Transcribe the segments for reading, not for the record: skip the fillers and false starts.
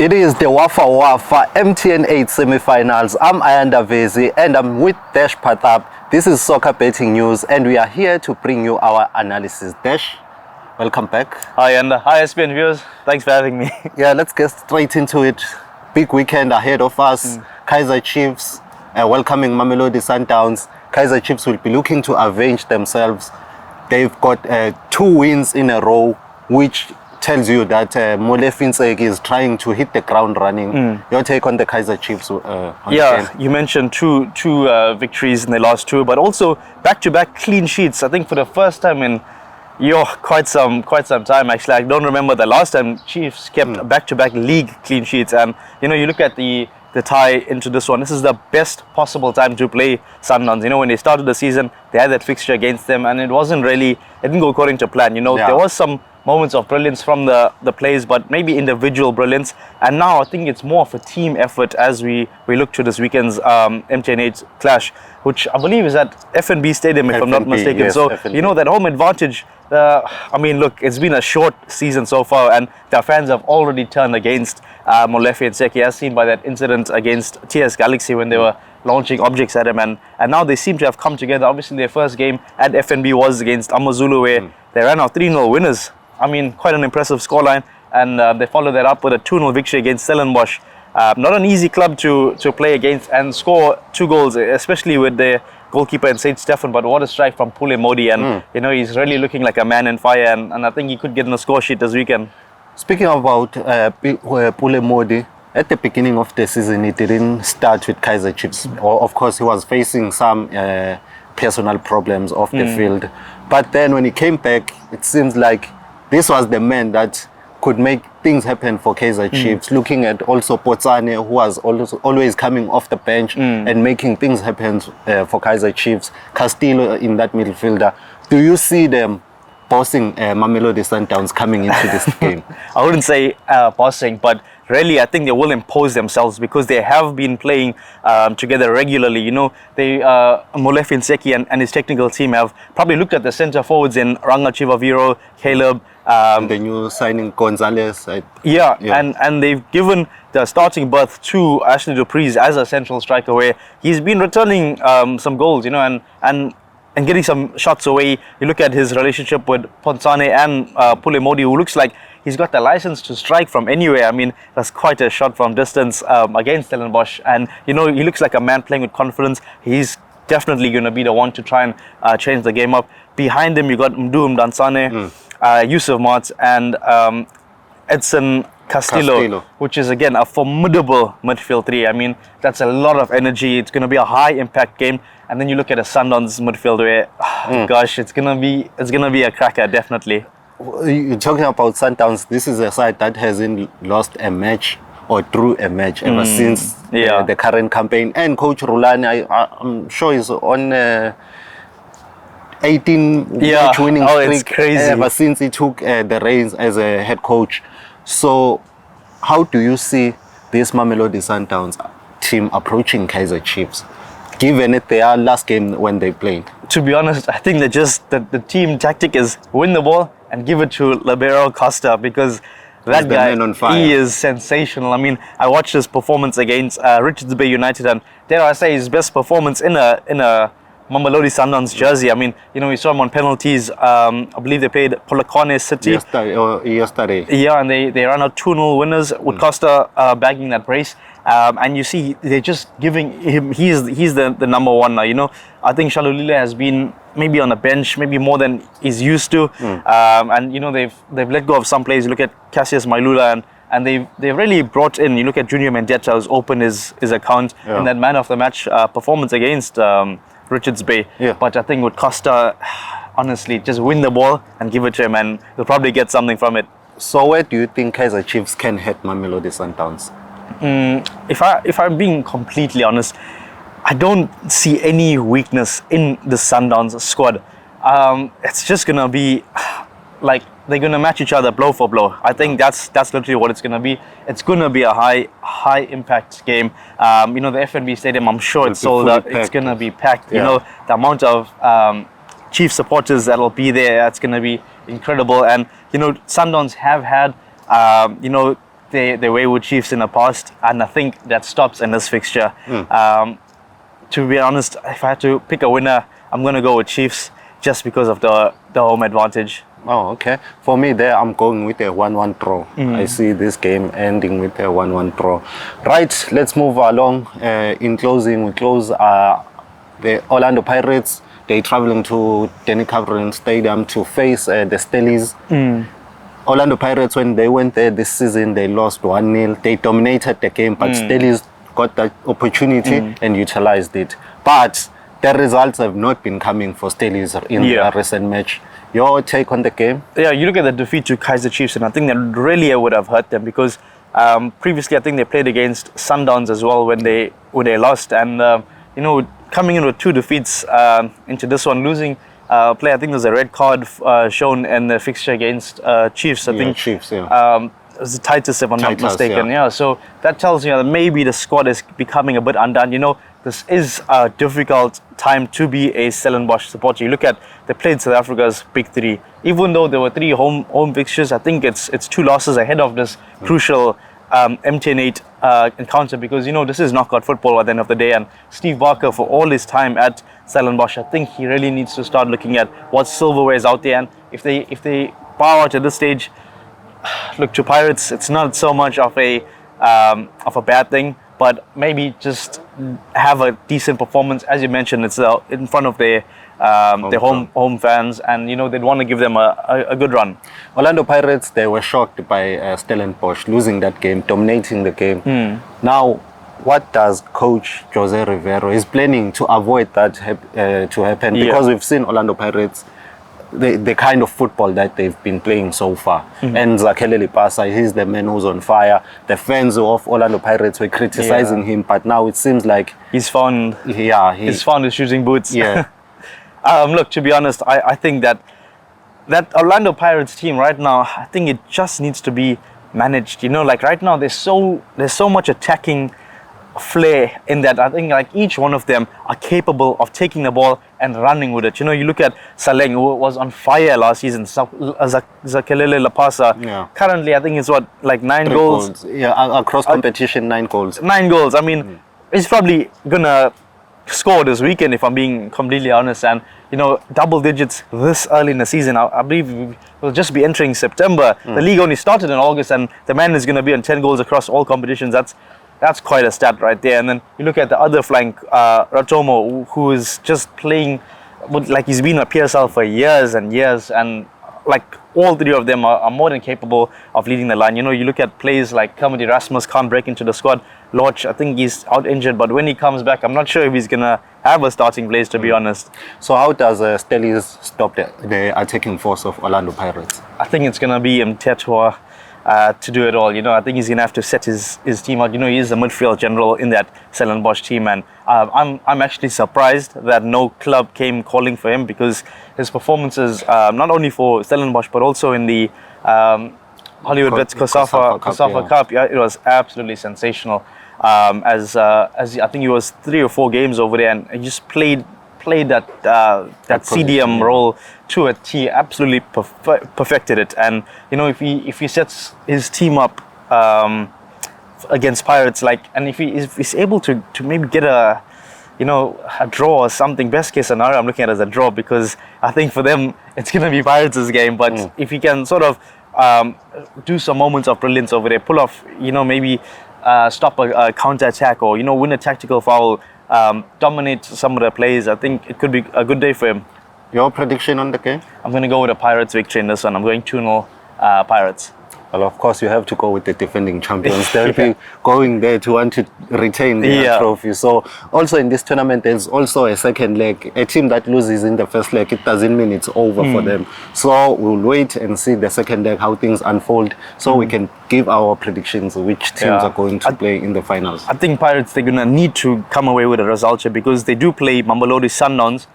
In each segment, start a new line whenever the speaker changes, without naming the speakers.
It is the Wafa MTN8 semi-finals. I'm Ayanda Vezi and I'm with Desh Parthab. This is soccer betting news and we are here to bring you our analysis. Desh, welcome back.
Hi Ayanda. Hi SPN viewers. Thanks for having me.
Yeah, let's get straight into it. Big weekend ahead of us. Kaizer Chiefs welcoming Mamelodi Sundowns. Kaizer Chiefs will be looking to avenge themselves. They've got 2 wins in a row, which tells you that Molefi Ntseki is trying to hit the ground running. Your take on the Kaizer Chiefs?
You mentioned two victories in the last 2, but also back-to-back clean sheets. I think for the first time in quite some time actually. I don't remember the last time Chiefs kept back-to-back league clean sheets. And you look at the tie into this one. This is the best possible time to play Sundowns. When they started the season, they had that fixture against them, and it didn't go according to plan. There was some moments of brilliance from the players, but maybe individual brilliance. And now I think it's more of a team effort as we look to this weekend's MTN8 clash, which I believe is at FNB Stadium, if I'm not mistaken.
Yes,
so
FNB.
That home advantage. Look, it's been a short season so far, and their fans have already turned against Molefi Ntseki, as seen by that incident against TS Galaxy when they were launching objects at him, and now they seem to have come together. Obviously, their first game at FNB was against Amazulu, where they ran out 3-0 winners. Quite an impressive scoreline, and they followed that up with a 2-0 victory against Stellenbosch. Not an easy club to play against and score 2 goals, especially with their goalkeeper in Saint Stefan. But what a strike from Mamelodi, and he's really looking like a man in fire, and I think he could get in the score sheet this weekend.
Speaking about Mamelodi, at the beginning of the season, he didn't start with Kaizer Chiefs. Of course, he was facing some personal problems off the field. But then when he came back, it seems like this was the man that could make things happen for Kaizer Chiefs. Looking at also Potsane, who was always coming off the bench and making things happen for Kaizer Chiefs. Castillo in that midfielder. Do you see them bossing Mamelodi Sundowns coming into this game?
I wouldn't say bossing, but really I think they will impose themselves because they have been playing together regularly. Molefi Ntseki and his technical team have probably looked at the centre forwards in Ranga Chivaviro, Caleb,
and the new signing Gonzalez.
And they've given the starting berth to Ashley Dupreez as a central striker, where he's been returning some goals, and getting some shots away. You look at his relationship with Potsane and Mamelodi, who looks like he's got the license to strike from anywhere. That's quite a shot from distance against Stellenbosch. And, he looks like a man playing with confidence. He's definitely going to be the one to try and change the game up. Behind him, you got Mduum Dansane, Yusuf Mart, and Edson Castillo, which is again a formidable midfield 3. That's a lot of energy. It's going to be a high impact game. And then you look at a Sundowns midfield where, it's gonna be a cracker, definitely.
You're talking about Sundowns. This is a side that hasn't lost a match or drew a match ever since the current campaign. And Coach Rulani, I'm sure he's on 18 match winning streak.
It's crazy.
Ever since he took the reins as a head coach. So, how do you see this Mamelodi Sundowns team approaching Kaizer Chiefs, given it their last game when they played?
To be honest, I think the team tactic is win the ball and give it to Libero Costa, because that guy, he is sensational. I watched his performance against Richards Bay United, and dare I say his best performance in a Mamelodi Sundowns jersey. We saw him on penalties. I believe they played Polokwane City
yesterday.
Yeah, and they ran out 2-0 winners with Costa bagging that brace. And you see, they're just giving him. He's the number one now. I think Shalulile has been maybe on the bench, maybe more than he's used to. And they've let go of some players. You look at Cassius Mailula, and they've really brought in. You look at Junior Mendetta, who's opened his account in that man of the match performance against Richards Bay. But I think with Costa, honestly, just win the ball and give it to him, and they'll probably get something from it.
So where do you think Kaizer Chiefs can hit Mamelodi Sundowns?
If I'm being completely honest, I don't see any weakness in the Sundowns squad. It's just gonna be like they're gonna match each other blow for blow. I think that's literally what it's gonna be. It's gonna be a high impact game. The FNB Stadium, I'm sure it's sold out. It's gonna be packed. The amount of Chief supporters that'll be there, it's gonna be incredible. And Sundowns have had their wayward Chiefs in the past, and I think that stops in this fixture. To be honest, if I had to pick a winner, I'm going to go with Chiefs just because of the home advantage.
Oh, okay. For me, there I'm going with a 1-1 draw. I see this game ending with a 1-1 draw. Right, let's move along. In closing, we close the Orlando Pirates. They're traveling to MTN8 Stadium to face the Stellies. Orlando Pirates, when they went there this season, they lost 1-0. They dominated the game, but Stellies got that opportunity and utilized it. But the results have not been coming for Stellies in the recent match. Your take on the game? Yeah,
you look at the defeat to Kaizer Chiefs, and I think that really would have hurt them because previously I think they played against Sundowns as well when they lost, and coming in with 2 defeats into this one, losing play. I think there's a red card shown in the fixture against Chiefs. I think
Chiefs.
It was the Titus, if I'm not mistaken. Yeah, so that tells you that maybe the squad is becoming a bit undone. This is a difficult time to be a Stellenbosch supporter. You look at they played South Africa's big 3. Even though there were 3 home fixtures, I think it's 2 losses ahead of this crucial MTN8 encounter, because this is knockout football at the end of the day. And Steve Barker, for all his time at Stellenbosch, I think he really needs to start looking at what silverware is out there. And if they bow out at this stage, look, to Pirates, it's not so much of a bad thing, but maybe just have a decent performance. As you mentioned, it's in front of their home fans, and they'd want to give them a good run.
Orlando Pirates, they were shocked by Stellenbosch losing that game, dominating the game. Now, what does Coach Jose Rivero is planning to avoid that to happen? Because we've seen Orlando Pirates, the kind of football that they've been playing so far. And Zakhele Lipasa, he's the man who's on fire. The fans of Orlando Pirates were criticizing him, but now it seems like
he's found his shooting boots.
Yeah.
Look, to be honest, I think that Orlando Pirates team right now, I think it just needs to be managed. Like right now, there's so much attacking flair in that. I think like each one of them are capable of taking the ball and running with it. You look at Saleng, who was on fire last season. Zakhele Lapasa. Currently, I think it's 9 goals.
Yeah, across competition, 9 goals.
9 goals. I mean, he's probably gonna score this weekend, if I'm being completely honest. And double digits this early in the season. I believe we'll just be entering September. The league only started in August, and the man is going to be on 10 goals across all competitions. That's quite a stat right there. And then you look at the other flank, Ratomo, who is just playing like he's been at PSL for years and years, and like all 3 of them are more than capable of leading the line. You look at plays like Kermit Erasmus can't break into the squad. Lodge, I think he's out injured, but when he comes back, I'm not sure if he's gonna have a starting place, to be honest.
So how does Stellies stop the attacking force of Orlando Pirates?
I think it's gonna be Mtetua to do it all. I think he's gonna have to set his team out. He is a midfield general in that Stellenbosch team, and I'm actually surprised that no club came calling for him, because his performances, not only for Stellenbosch but also in the Hollywood Bets COSAFA Cup, it was absolutely sensational. As I think he was 3 or 4 games over there, and he just played that CDM role to a T, absolutely perfected it. And if he sets his team up against Pirates, and if he's able to maybe get a draw or something, best case scenario I'm looking at as a draw, because I think for them it's gonna be Pirates' game. But if he can sort of do some moments of brilliance over there, pull off maybe stop a counter attack, or win a tactical foul, dominate some of the plays, I think it could be a good day for him.
Your prediction on the game?
I'm going to go with a Pirates victory in this one. I'm going 2-0 Pirates.
Well, of course, you have to go with the defending champions. They'll be going there to want to retain their trophy. So, also in this tournament, there's also a second leg. A team that loses in the first leg, it doesn't mean it's over for them. So, we'll wait and see the second leg, how things unfold, so we can give our predictions of which teams are going to play in the finals.
I think Pirates, they're going to need to come away with a result here, because they do play Mamelodi Sundowns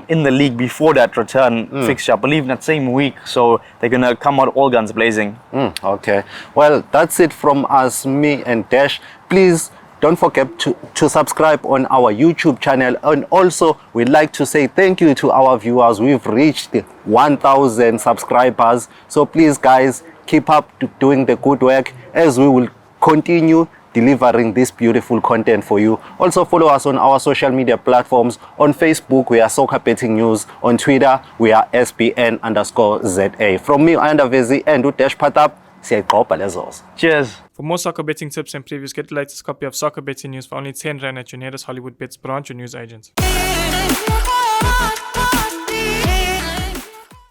in the league before that return fixture, I believe in that same week. So they're going to come out all guns blazing.
Okay. Well, that's it from us, me and Desh. Please don't forget to subscribe on our YouTube channel. And also, we'd like to say thank you to our viewers. We've reached 1,000 subscribers. So please, guys, Keep up doing the good work as we will continue delivering this beautiful content for you. Also follow us on our social media platforms. On Facebook, we are Soccer Betting News. On Twitter, we are SBN_ZA. From me, Ayanda, Vezi, and Desh, Parthab, siyayigqobha lezos.
Cheers.
For more soccer betting tips and previews, get the latest copy of Soccer Betting News for only 10 Rand at your nearest Hollywood Bets branch or news agent.